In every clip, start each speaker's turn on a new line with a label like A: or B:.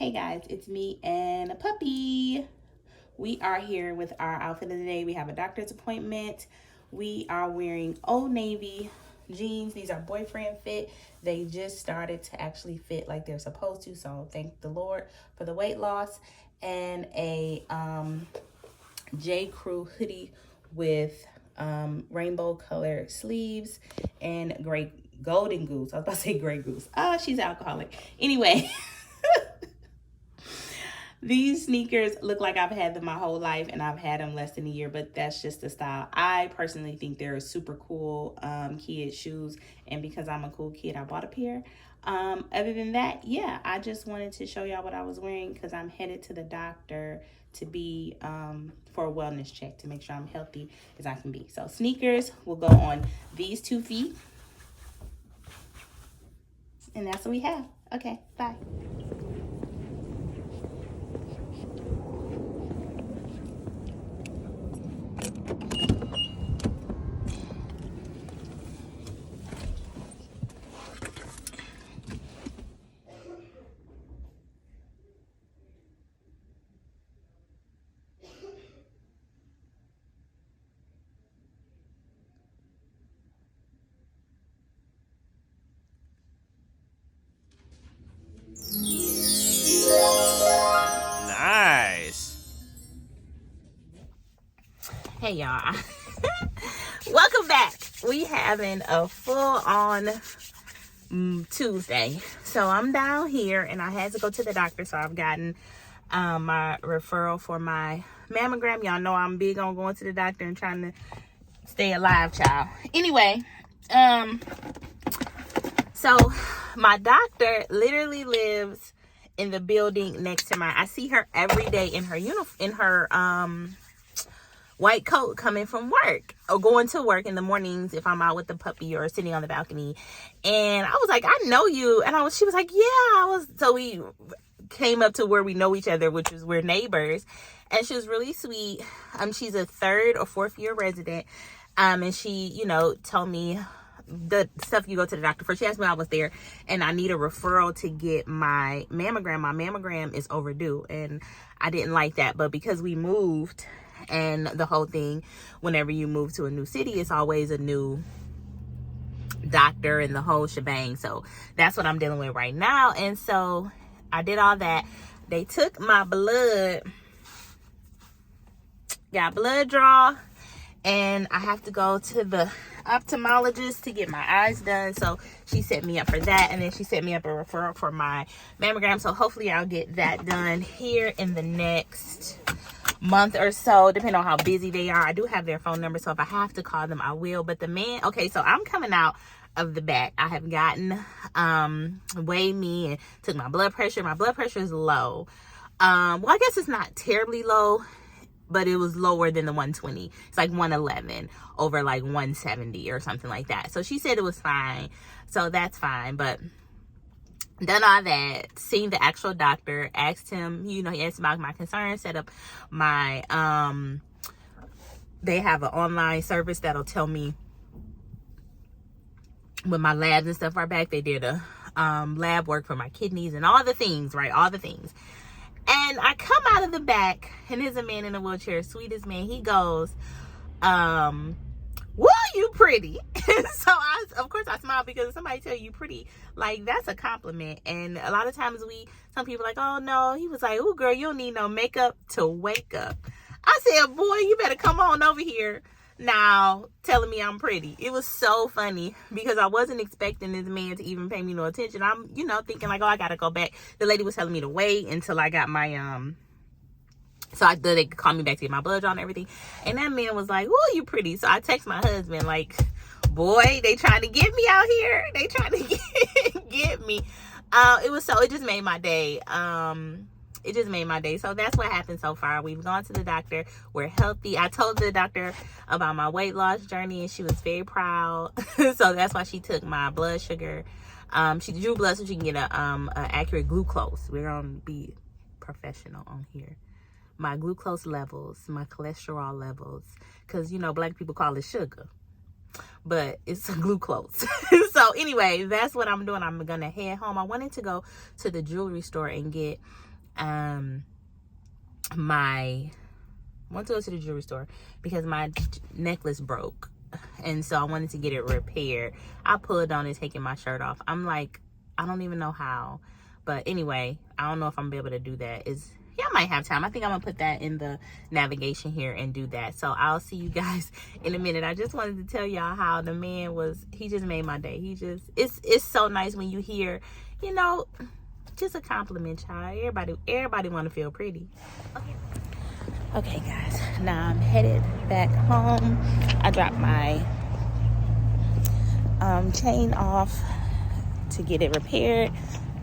A: Hey guys, it's me and a puppy. We are here with our outfit of the day. We have a doctor's appointment. We are wearing Old Navy jeans. These are boyfriend fit. They just started to actually fit like they're supposed to. So thank the Lord for the weight loss. And a J. Crew hoodie with rainbow colored sleeves and gray golden goose. I was about to say gray goose. She's alcoholic. Anyway. These sneakers look like I've had them my whole life, and I've had them less than a year, but that's just the style. I personally think they're super cool kid shoes, and because I'm a cool kid, I bought a pair. Other than that, yeah, I just wanted to show y'all what I was wearing because I'm headed to the doctor to be for a wellness check to make sure I'm healthy as I can be. So sneakers will go on these 2 feet, and that's what we have. Okay, bye.
B: Nice.
A: Hey y'all. Welcome back. We having a full-on Tuesday. So I'm down here and I had to go to the doctor. So I've gotten my referral for my mammogram. Y'all know I'm big on going to the doctor and trying to stay alive, child. Anyway, so my doctor literally lives in the building next to mine. I see her every day in her white coat coming from work or going to work in the mornings if I'm out with the puppy or sitting on the balcony. And I was like, I know you. And she was like, yeah, so we came up to where we know each other, which is we're neighbors. And she was really sweet. She's a 3rd or 4th year resident. And she, told me the stuff you go to the doctor for. She asked me if I was there, and I need a referral to get my mammogram. My mammogram is overdue, and I didn't like that. But because we moved, and the whole thing, whenever you move to a new city, it's always a new doctor and the whole shebang. So that's what I'm dealing with right now. And so I did all that. They took my blood, got blood draw, and I have to go to the ophthalmologist to get my eyes done. So she set me up for that, and then she set me up a referral for my mammogram. So hopefully I'll get that done here in the next month or so, depending on how busy they are. I do have their phone number, so if I have to call them, I will. But okay, so I'm coming out of the back. I have gotten weighed me and took my blood pressure. My blood pressure is low. Well, I guess it's not terribly low, but it was lower than the 120. It's like 111 over like 170 or something like that. So she said it was fine. So that's fine. But done all that, seen the actual doctor, asked him, he asked about my concerns, set up my, they have an online service that'll tell me when my labs and stuff are back. They did a lab work for my kidneys and all the things, right? All the things. And I come out of the back, and there's a man in a wheelchair, sweetest man. He goes, whoa, you pretty. So of course I smile, because if somebody tell you pretty, like, that's a compliment. And a lot of times some people like, oh no. He was like, oh girl, you don't need no makeup to wake up. I said, boy, you better come on over here now telling me I'm pretty. It was so funny because I wasn't expecting this man to even pay me no attention. I'm, thinking like, oh, I gotta go back. The lady was telling me to wait until I got my so they could call me back to get my blood drawn and everything. And that man was like, oh, you pretty. So I text my husband like, boy, they trying to get me out here. They trying to get me. It just made my day. It just made my day. So that's what happened so far. We've gone to the doctor. We're healthy. I told the doctor about my weight loss journey, and she was very proud. So that's why she took my blood sugar. She drew blood so she can get a accurate glucose. We're gonna be professional on here. My glucose levels, my cholesterol levels, because black people call it sugar, but it's glucose. So anyway, that's what I'm doing. I'm gonna head home. I wanted to go to the jewelry store and get my went to go to the jewelry store because my necklace broke, and so I wanted to get it repaired. I pulled on it, taking my shirt off. I'm like, I don't even know how, but anyway, I don't know if I'm gonna be able to do that. I might have time. I think I'm gonna put that in the navigation here and do that. So I'll see you guys in a minute. I just wanted to tell y'all how the man he just made my day. It's so nice when you hear, just a compliment, child. Everybody want to feel pretty. Okay, guys. Now I'm headed back home. I dropped my chain off to get it repaired.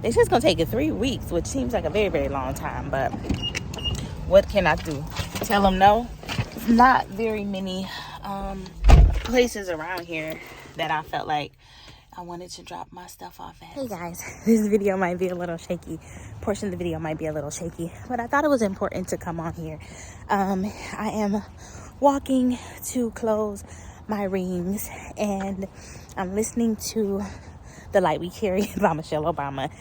A: It's just gonna take it 3 weeks, which seems like a very, very long time. But what can I do? Tell them no? Not very many places around here that I felt like I wanted to drop my stuff off at. Hey guys, this video might be a little shaky. Portion of the video might be a little shaky, but I thought it was important to come on here. I am walking to close my rings, and I'm listening to The Light We Carry by Michelle Obama,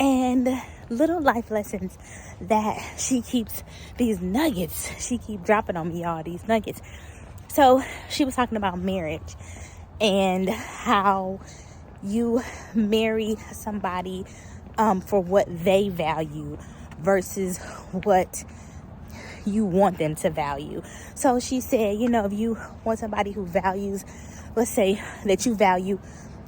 A: and little life lessons that she keeps, these nuggets she keep dropping on me, all these nuggets. So she was talking about marriage and how you marry somebody for what they value versus what you want them to value. So she said, if you want somebody who values, let's say that you value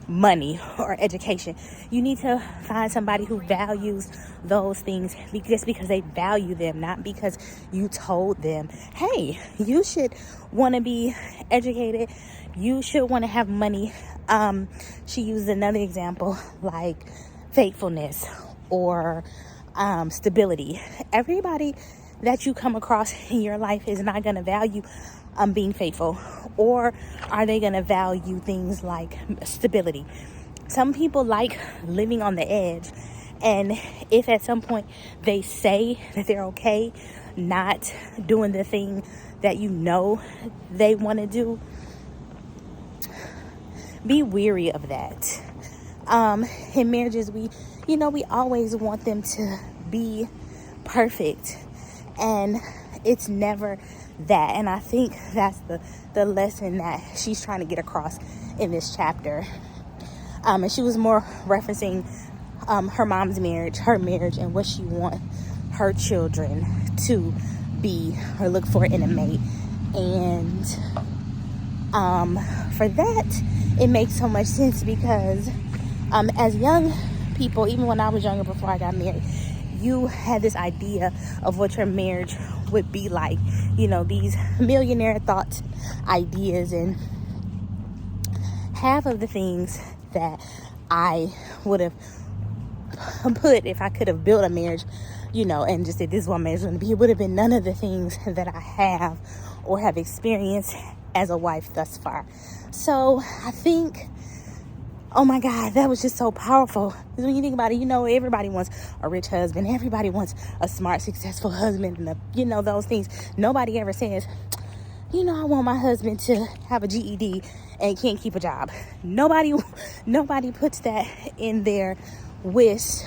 A: money or education, you need to find somebody who values those things just because they value them, not because you told them, hey, you should want to be educated, you should want to have money. She used another example like faithfulness or stability. Everybody that you come across in your life is not going to value being faithful, or are they going to value things like stability? Some people like living on the edge, and if at some point they say that they're okay not doing the thing that they want to do, be weary of that. In marriages, we always want them to be perfect, and it's never that. And I think that's the lesson that she's trying to get across in this chapter. And she was more referencing her mom's marriage, her marriage, and what she wants her children to be or look for in a mate. And for that, it makes so much sense because as young people, even when I was younger before I got married, you had this idea of what your marriage would be like, these millionaire thoughts, ideas, and half of the things that I would have put if I could have built a marriage, and just said this is what marriage is going to be, it would have been none of the things that I have or have experienced as a wife thus far. So I think, oh my God, that was just so powerful. Because when you think about it, everybody wants a rich husband. Everybody wants a smart, successful husband. And, those things. Nobody ever says, I want my husband to have a GED and can't keep a job. Nobody puts that in their wish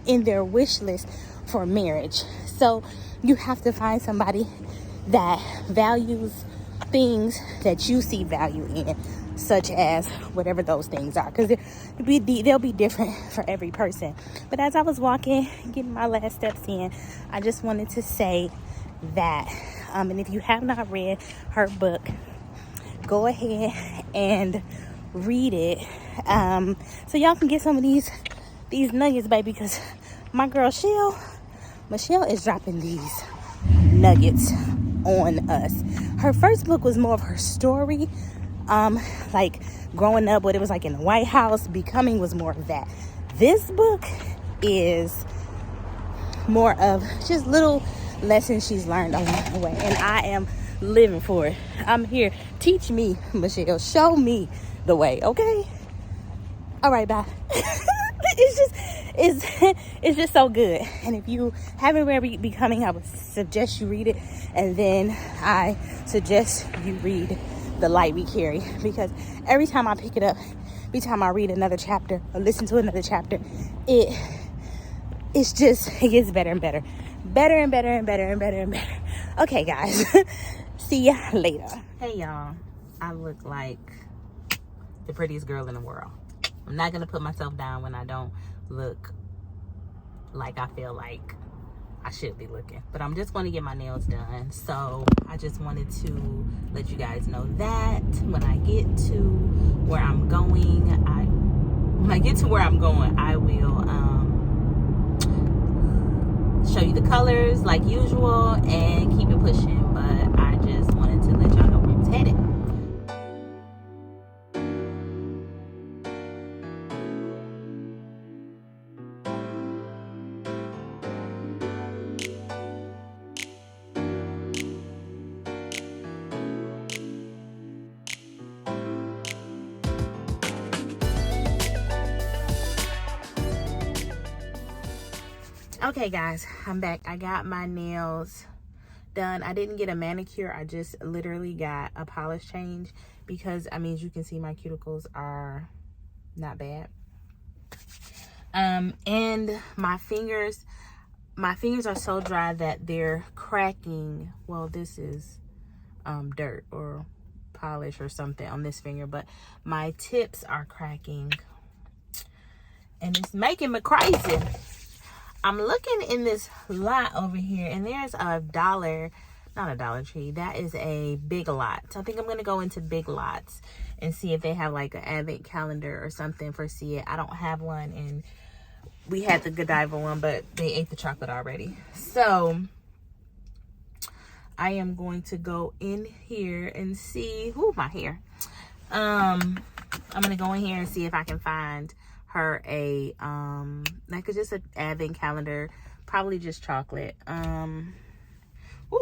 A: list for marriage. So you have to find somebody that values things that you see value in, such as whatever those things are, because they'll be different for every person. But as I was walking, getting my last steps in, I just wanted to say that and if you have not read her book, go ahead and read it, so y'all can get some of these nuggets, baby, because my girl Michelle is dropping these nuggets on us. Her first book was more of her story, like growing up, what it was like in the White House. Becoming was more of that. This book is more of just little lessons she's learned along the way, and I am living for it. I'm here. Teach me, Michelle. Show me the way, okay? All right, bye. It's just so good. And if you haven't read Becoming, I would suggest you read it, and then I suggest you read The Light We Carry, because every time I pick it up, every time I read another chapter or listen to another chapter, it gets better and better. better and better and better and better and better. Okay, guys. See ya later. Hey, y'all. I look like the prettiest girl in the world. I'm not going to put myself down when I don't look like I feel like I should be looking. But I'm just going to get my nails done. So I just wanted to let you guys know that when I get to where I'm going, I will show you the colors like usual and keep it pushing. But I just wanted to let y'all know where it's headed. Okay, guys, I'm back. I got my nails done. I didn't get a manicure. I just literally got a polish change because, I mean, as you can see, my cuticles are not bad. And my fingers are so dry that they're cracking. Well, this is dirt or polish or something on this finger, but my tips are cracking and it's making me crazy. I'm looking in this lot over here, and there's a Dollar, not a Dollar Tree, that is a Big Lots. I think I'm going to go into Big Lots and see if they have like an advent calendar or something for See It. I don't have one, and we had the Godiva one, but they ate the chocolate already. So I am going to go in here and see, my hair. I'm going to go in here and see if I can find her a like just an advent calendar, probably just chocolate.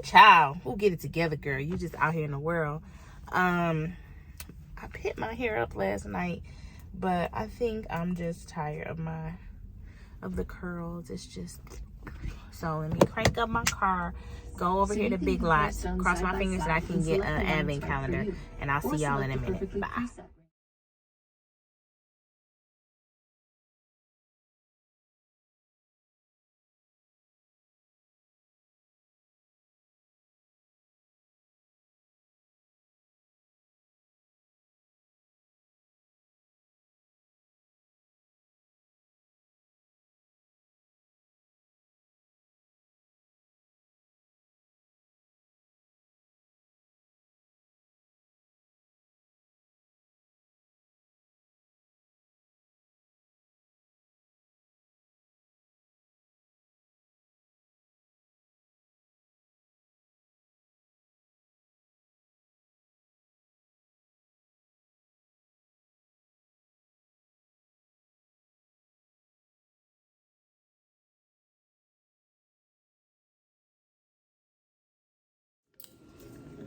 A: Child, get it together, girl. You just out here in the world. I put my hair up last night, but I think I'm just tired of the curls. It's just, so let me crank up my car, go over here to Big Lots, cross my fingers that I can get an advent calendar, and I'll see y'all in a minute. Bye.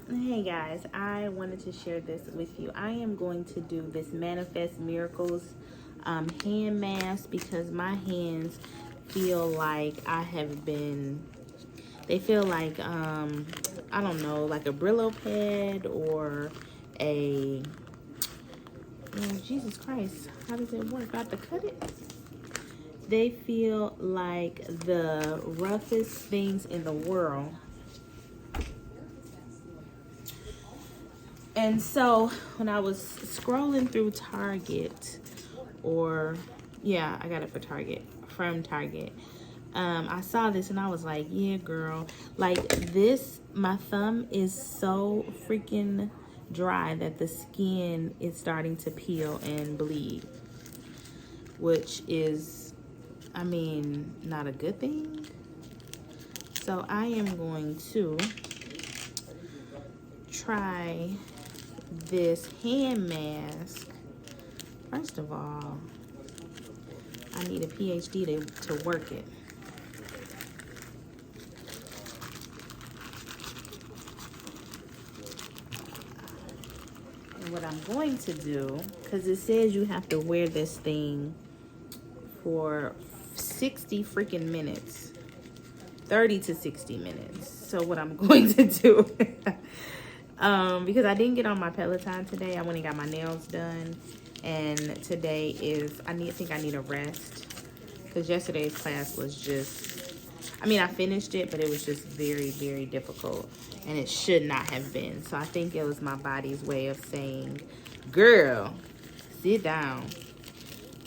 A: Hey guys, I wanted to share this with you. I am going to do this Manifest Miracles hand mask because my hands feel like they feel like I don't know, like a Brillo pad or a, Jesus Christ, how does it work? I have to cut it. They feel like the roughest things in the world. And so when I was scrolling through Target, I got it from Target. I saw this and I was like, yeah, girl, like this, my thumb is so freaking dry that the skin is starting to peel and bleed, which is, I mean, not a good thing. So I am going to try this hand mask. First of all, I need a PhD to work it. And what I'm going to do, because it says you have to wear this thing for 60 freaking minutes, 30 to 60 minutes. So what I'm going to do, because I didn't get on my Peloton today. I went and got my nails done, and today is, I think I need a rest because yesterday's class was just I mean, I finished it, but it was just very, very difficult. And it should not have been. So I think it was my body's way of saying, girl, sit down.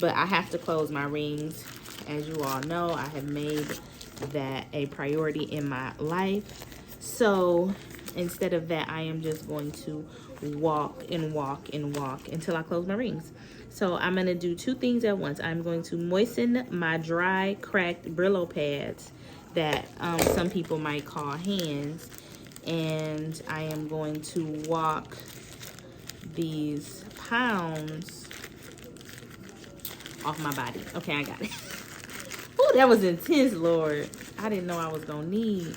A: But I have to close my rings. As you all know, I have made that a priority in my life. So instead of that, I am just going to walk and walk and walk until I close my rings. So I'm going to do two things at once. I'm going to moisten my dry, cracked Brillo pads that some people might call hands. And I am going to walk these pounds off my body. Okay, I got it. Oh, that was intense, Lord. I didn't know I was gonna need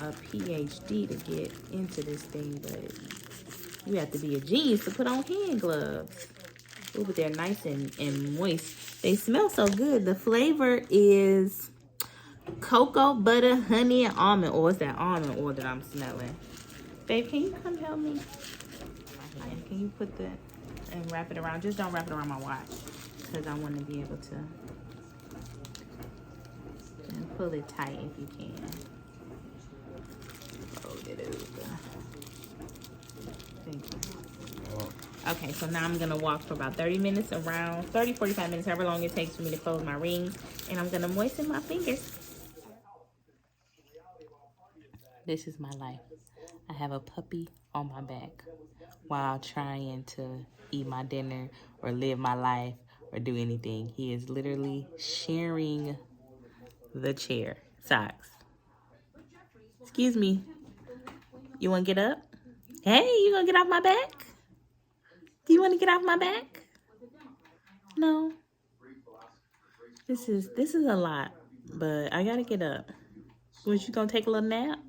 A: a PhD to get into this thing, but you have to be a genius to put on hand gloves. Oh, but they're nice and moist. They smell so good. The flavor is cocoa, butter, honey, and almond oil. It's that almond oil that I'm smelling. Babe, can you come help me? Can you put the and wrap it around? Just don't wrap it around my watch, because I want to be able to and pull it tight if you can. Fold it over. Thank you. Okay, so now I'm gonna walk for about 30 minutes, around 30, 45 minutes, however long it takes for me to close my rings, and I'm gonna moisten my fingers. This is my life. I have a puppy on my back while trying to eat my dinner or live my life or do anything. He is literally sharing the chair. Socks. Excuse me. You want to get up? Hey, you gonna get off my back? Do you want to get off my back? No. This is a lot, but I gotta get up. Was you gonna take a little nap?